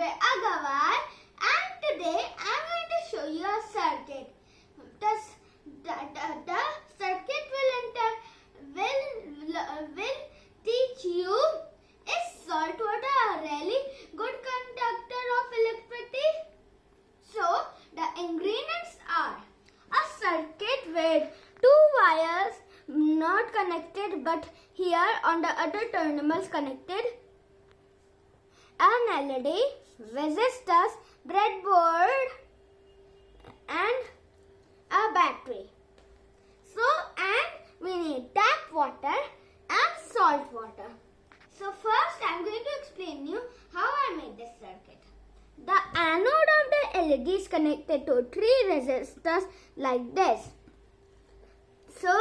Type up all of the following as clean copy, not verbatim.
Advay Agarwal, and today I am going to show you a circuit. The circuit will teach you, is salt water a really good conductor of electricity? So the ingredients are a circuit with two wires not connected but here on the other terminals connected, an LED, resistors, breadboard and a battery. And we need tap water and salt water. So first I am going to explain you how I made this circuit. The anode of the LED is connected to three resistors like this. So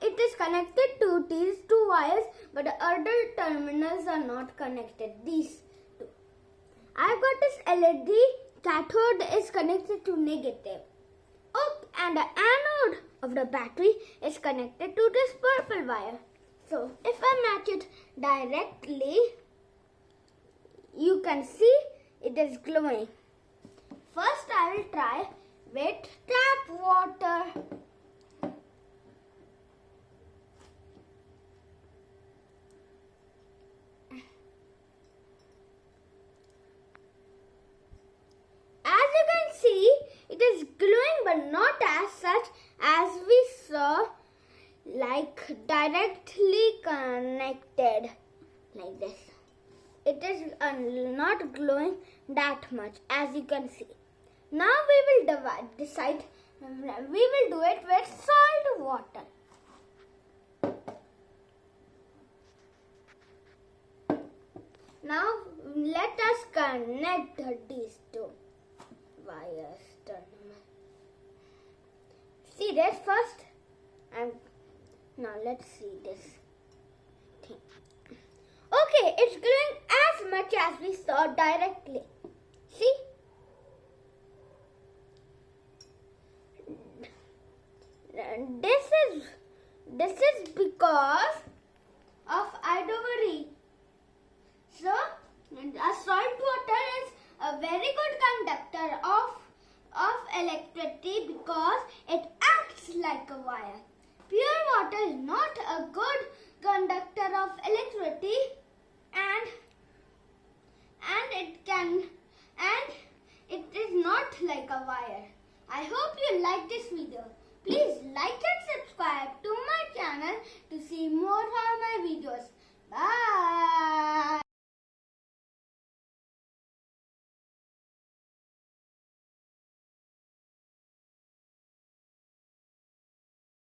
it is connected to these two wires, but the other terminals are not connected. These two. I've got this LED cathode is connected to negative. And the anode of the battery is connected to this purple wire. So if I match it directly, you can see it is glowing. First I will try with tap water. As you can see, it is glowing but not as such as we saw, like directly connected like this. It is not glowing that much, as you can see. Now we will decide. We will do it with salt water. Now let us connect these two wires. See this first, and now let's see this thing. Okay, it's glowing as much as we saw directly. See? This is because of Advay. So, a salt water is a very good conductor of electricity because it acts like a wire. Pure water is not a good conductor of electricity and it is not like a wire. I hope you like this video. Please like and subscribe.